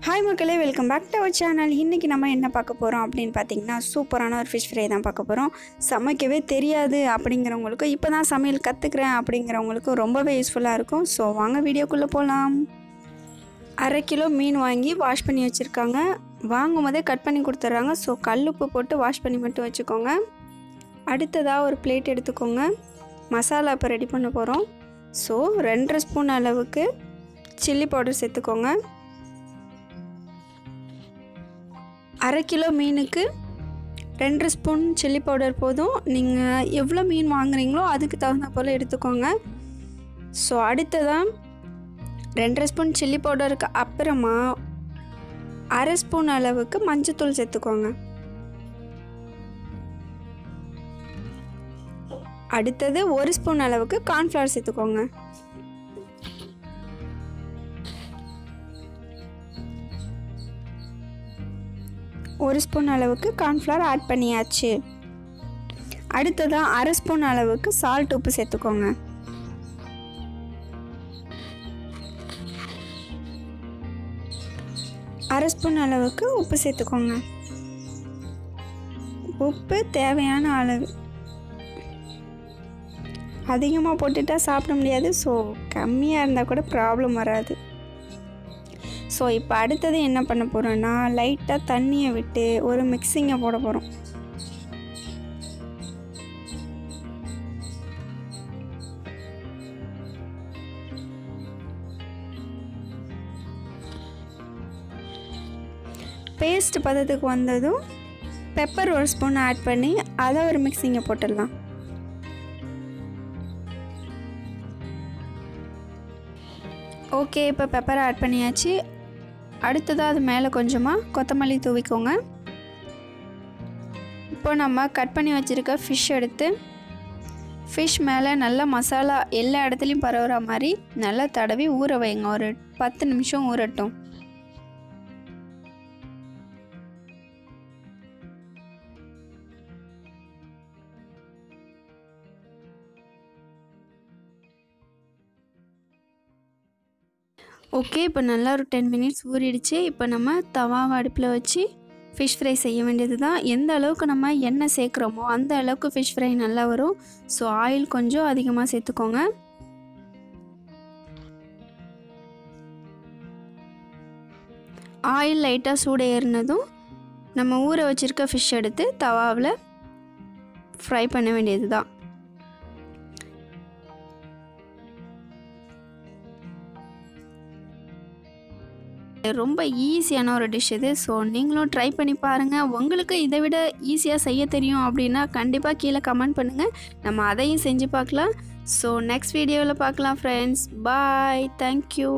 Hi மக்களே, welcome back to our channel. இன்றைக்கி நம்ம என்ன பார்க்க போகிறோம் அப்படின்னு பார்த்தீங்கன்னா, சூப்பரான ஒரு ஃபிஷ் ஃப்ரை தான் பார்க்க போகிறோம். சமைக்கவே தெரியாது அப்படிங்கிறவங்களுக்கு, இப்போ தான் சமையல் கற்றுக்கிறேன் அப்படிங்கிறவங்களுக்கு ரொம்பவே யூஸ்ஃபுல்லாக இருக்கும். ஸோ வாங்க வீடியோக்குள்ளே போகலாம். 1/2 கிலோ மீன் வாங்கி வாஷ் பண்ணி வச்சுருக்காங்க. வாங்கும் போதே கட் பண்ணி கொடுத்துட்றாங்க. ஸோ கல்லுப்பு போட்டு வாஷ் பண்ணி மட்டும் வச்சுக்கோங்க. அடுத்ததாக ஒரு பிளேட் எடுத்துக்கோங்க. மசாலா இப்போ ரெடி பண்ண போகிறோம். ஸோ 2.5 ஸ்பூன் அளவுக்கு சில்லி பவுடர் சேர்த்துக்கோங்க. 1/2 கிலோ மீனுக்கு 2.5 ஸ்பூன் சில்லி பவுடர் போதும். நீங்கள் எவ்வளோ மீன் வாங்குறீங்களோ அதுக்கு தகுந்த போல் எடுத்துக்கோங்க. ஸோ அடுத்ததான் 2.5 ஸ்பூன் சில்லி பவுடருக்கு அப்புறமா 1/2 ஸ்பூன் அளவுக்கு மஞ்சத்தூள் சேர்த்துக்கோங்க. அடுத்தது 1 ஸ்பூன் அளவுக்கு கார்ன்ஃப்ளவர் சேர்த்துக்கோங்க. ஒரு ஸ்பூன் அளவுக்கு கார்ன்ஃப்ளவர் ஆட் பண்ணியாச்சு. அடுத்ததாக 1/2 ஸ்பூன் அளவுக்கு சால்ட் உப்பு சேர்த்துக்கோங்க. அரை ஸ்பூன் அளவுக்கு உப்பு சேர்த்துக்கோங்க. உப்பு தேவையான அளவு. அதிகமாக போட்டுட்டா சாப்பிட முடியாது. ஸோ கம்மியாக இருந்தால் கூட ப்ராப்ளம் வராது. ஸோ இப்போ அடுத்தது என்ன பண்ண போகிறோன்னா, லைட்டாக தண்ணியை விட்டு ஒரு மிக்சிங்கை போட போகிறோம். பேஸ்ட் பதத்துக்கு வந்ததும் பெப்பர் 1 ஸ்பூன் ஆட் பண்ணி அதை ஒரு மிக்சிங்கை போட்டுடலாம். ஓகே, இப்போ பெப்பர் ஆட் பண்ணியாச்சு. அடுத்ததாக அது மேலே கொஞ்சமாக கொத்தமல்லி தூவிக்கோங்க. இப்போ நம்ம கட் பண்ணி வச்சுருக்க ஃபிஷ் எடுத்து ஃபிஷ் மேலே நல்லா மசாலா எல்லா இடத்துலையும் பரவுற மாதிரி நல்லா தடவி ஊற வைங்க. ஒரு 10 நிமிஷம் ஊறட்டும். ஓகே, இப்போ நல்லா ஒரு 10 மினிட்ஸ் ஊறிடுச்சு. இப்போ நம்ம தவாவை அடுப்பில் வச்சு ஃபிஷ் ஃப்ரை செய்ய வேண்டியது தான். எந்த அளவுக்கு நம்ம எண்ணெய் சேர்க்குறோமோ அந்த அளவுக்கு ஃபிஷ் ஃப்ரை நல்லா வரும். ஸோ ஆயில் கொஞ்சம் அதிகமாக சேர்த்துக்கோங்க. ஆயில் லைட்டாக சூடு ஏறினதும் நம்ம ஊற வச்சுருக்க ஃபிஷ் எடுத்து தவாவில் ஃப்ரை பண்ண வேண்டியது தான். ரொம்ப ஈஸியான ஒரு டிஷ் இது. ஸோ நீங்களும் ட்ரை பண்ணி பாருங்கள். உங்களுக்கு இதை விட ஈஸியாக செய்ய தெரியும் அப்படின்னா கண்டிப்பாக கீழே கமெண்ட் பண்ணுங்கள். நம்ம அதையும் செஞ்சு பார்க்கலாம். ஸோ நெக்ஸ்ட் வீடியோவில் பார்க்கலாம் ஃப்ரெண்ட்ஸ். பாய். தேங்க்யூ.